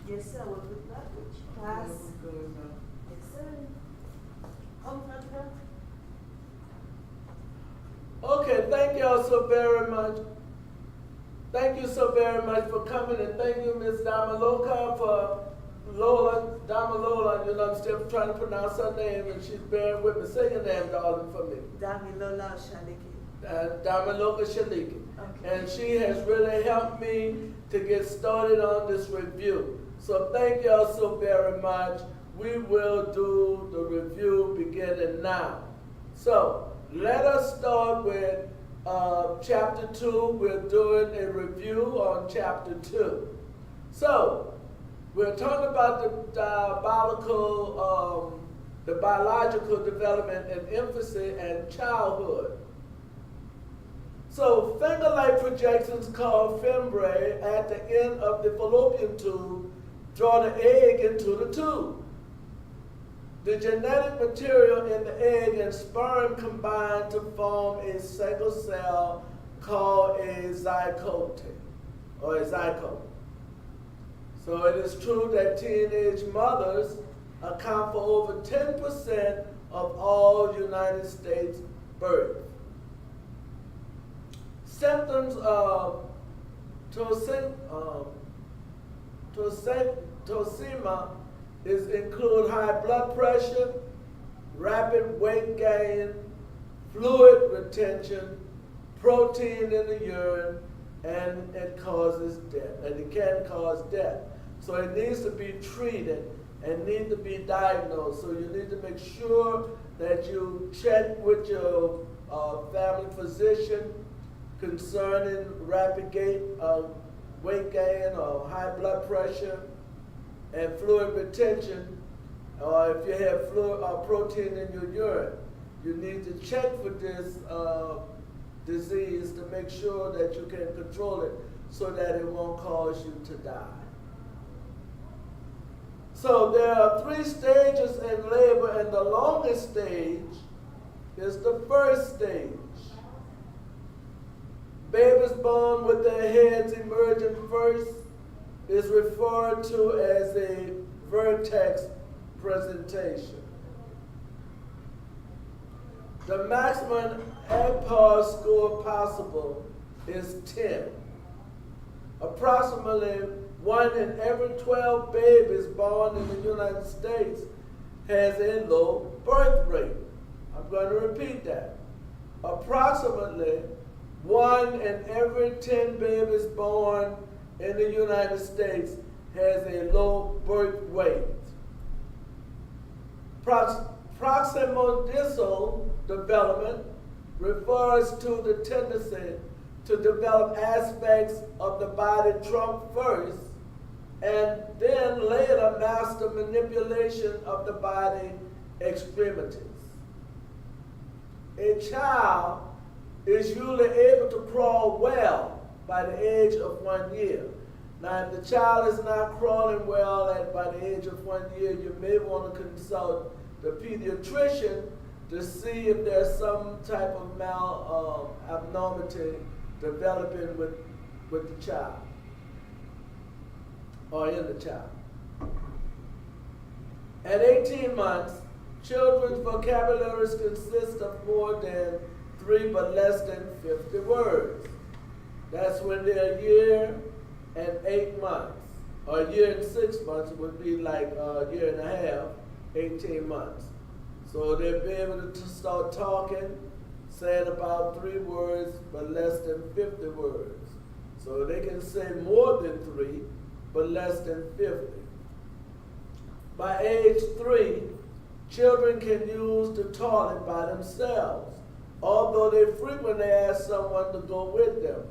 Yes, sir, with good language. Pass. Yes, sir. Okay, thank y'all so very much. Thank you so very much for coming, and thank you, Ms. Damaloka, for Damalola, you know, I'm still trying to pronounce her name, and she's bearing with me. Say your name, darling, for me. Damilola Shaliki. Damaloka Shaliki. Okay. And she has really helped me to get started on this review. So thank y'all so very much. We will do the review beginning now. So let us start with chapter 2. We're doing a review on chapter 2. So we're talking about the biological development in infancy and childhood. So finger-like projections called fimbriae at the end of the fallopian tube draw the egg into the tube. The genetic material in the egg and sperm combine to form a single cell called a zygote, or a zygote. So it is true that teenage mothers account for over 10% of all United States births. Symptoms of toxemia include high blood pressure, rapid weight gain, fluid retention, protein in the urine, and it causes death, and it can cause death. So it needs to be treated and need to be diagnosed. So you need to make sure that you check with your family physician concerning rapid weight gain or high blood pressure and fluid retention, or if you have fluid or protein in your urine. You need to check for this disease to make sure that you can control it so that it won't cause you to die. So there are 3 stages in labor, and the longest stage is the first stage. Babies born with their heads emerging first is referred to as a vertex presentation. The maximum APAR score possible is 10. Approximately 1 in every 12 babies born in the United States has a low birth rate. I'm going to repeat that. Approximately 1 in every 10 babies born in the United States has a low birth weight. Proximal distal development refers to the tendency to develop aspects of the body trunk first and then later master manipulation of the body extremities. A child is usually able to crawl well by the age of 1 year. Now, if the child is not crawling well by the age of 1 year, you may want to consult the pediatrician to see if there's some type of abnormality developing with the child or in the child. At 18 months, children's vocabularies consist of more than 3 but less than 50 words. That's when they're a year and 8 months. Or a year and 6 months would be like a year and a half, 18 months. So they'll be able to start talking, saying about 3 words but less than 50 words. So they can say more than 3 but less than 50. By age 3, children can use the toilet by themselves, although they frequently ask someone to go with them,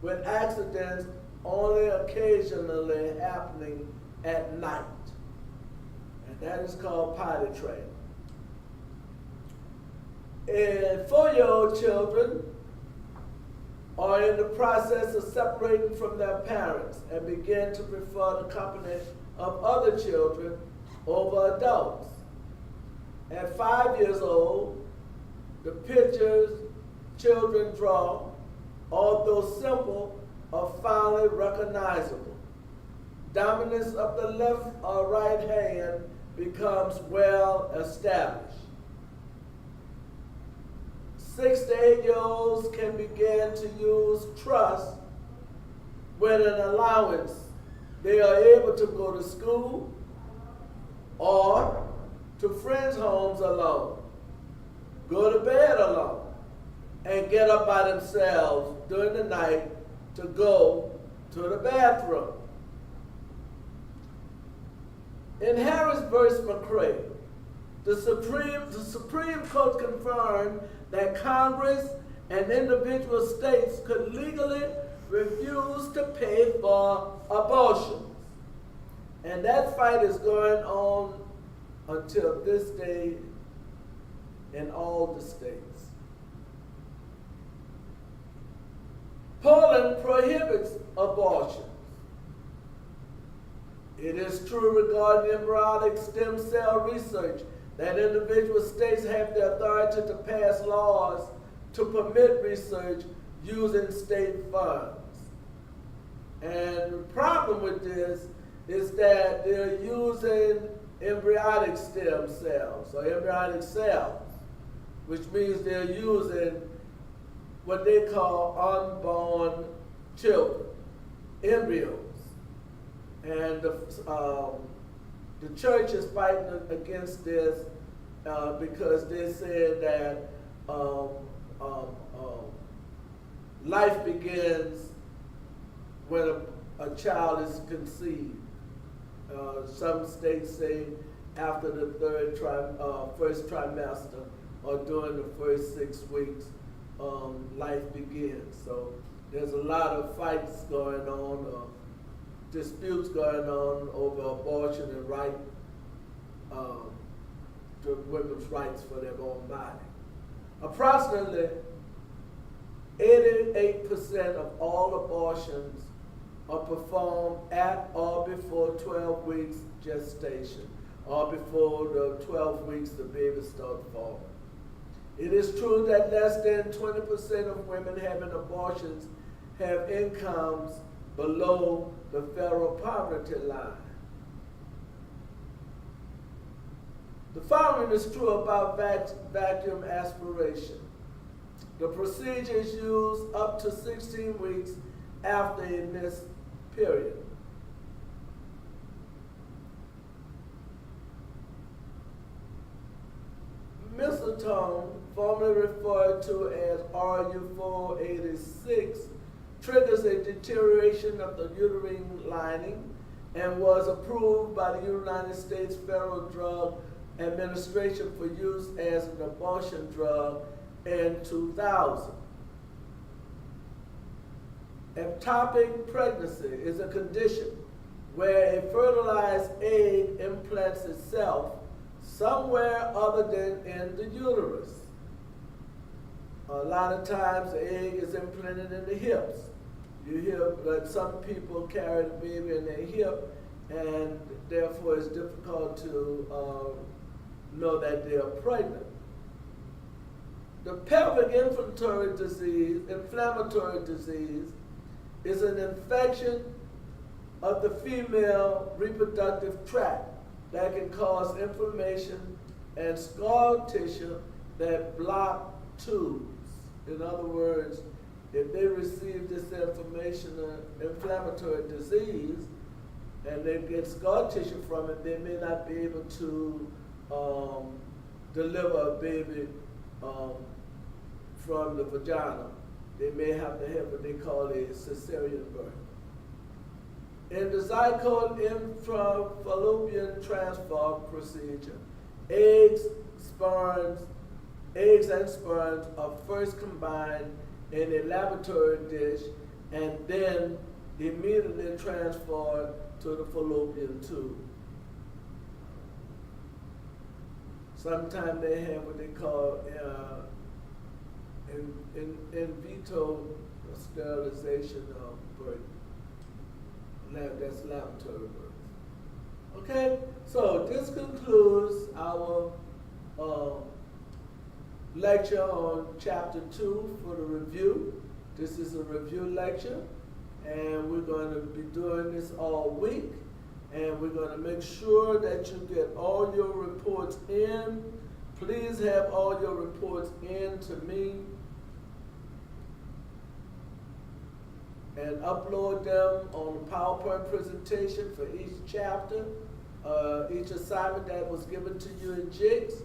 with accidents only occasionally happening at night. And that is called potty training. And 4-year-old children are in the process of separating from their parents and begin to prefer the company of other children over adults. At 5 years old, the pictures children draw, although simple, are finally recognizable. dominance of the left or right hand becomes well established. 6 to 8-year-olds can begin to use trust with an allowance. They are able to go to school or to friends' homes alone, go to bed alone, and get up by themselves during the night to go to the bathroom. In Harris versus McCrae, the Supreme Court confirmed that Congress and individual states could legally refuse to pay for abortions. And that fight is going on until this day in all the states. Poland prohibits abortions. It is true regarding embryonic stem cell research that individual states have the authority to pass laws to permit research using state funds. And the problem with this is that they're using embryonic stem cells or embryonic cells, which means they're using what they call unborn children, embryos. And the church is fighting against this because they said that life begins when a child is conceived. Some states say after the first trimester or during the first 6 weeks, life begins. So there's a lot of fights going on, disputes going on over abortion and women's rights for their own body. Approximately 88% of all abortions are performed at or before 12 weeks gestation, or before the 12 weeks the baby starts falling. It is true that less than 20% of women having abortions have incomes below the federal poverty line. The following is true about vacuum aspiration. The procedure is used up to 16 weeks after a missed period. Mistletoe, formerly referred to as RU486, triggers a deterioration of the uterine lining and was approved by the United States Federal Drug Administration for use as an abortion drug in 2000. Ectopic pregnancy is a condition where a fertilized egg implants itself somewhere other than in the uterus. A lot of times the egg is implanted in the hips. You hear that some people carry the baby in their hip, and therefore it's difficult to know that they are pregnant. The pelvic inflammatory disease is an infection of the female reproductive tract that can cause inflammation and scar tissue that block tubes. In other words, if they receive this inflammatory disease and they get scar tissue from it, they may not be able to deliver a baby from the vagina. They may have to have what they call a cesarean birth. In the zygote intrafallopian transfer procedure, eggs and sperms are first combined in a laboratory dish and then immediately transferred to the fallopian tube. Sometimes they have what they call in vitro sterilization of birth. That's laboratory birth. Okay, so this concludes our lecture on chapter 2 for the review. This is a review lecture, and we're going to be doing this all week. And we're going to make sure that you get all your reports in. Please have all your reports in to me and upload them on the PowerPoint presentation for each chapter, each assignment that was given to you in JICS.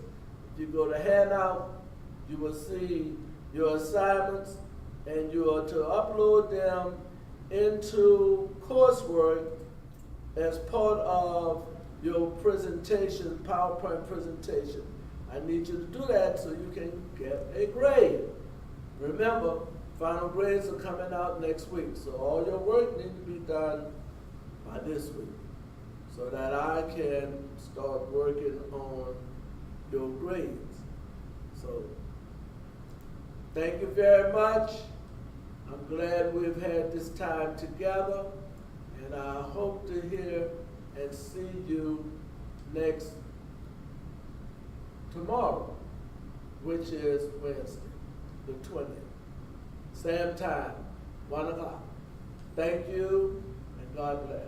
If you go to handout, you will see your assignments, and you are to upload them into coursework as part of your presentation, PowerPoint presentation. I need you to do that so you can get a grade. Remember, final grades are coming out next week, so all your work needs to be done by this week so that I can start working on your grades. So, thank you very much. I'm glad we've had this time together, and I hope to hear and see you tomorrow, which is Wednesday, the 20th. Same time, 1 o'clock. Thank you, and God bless.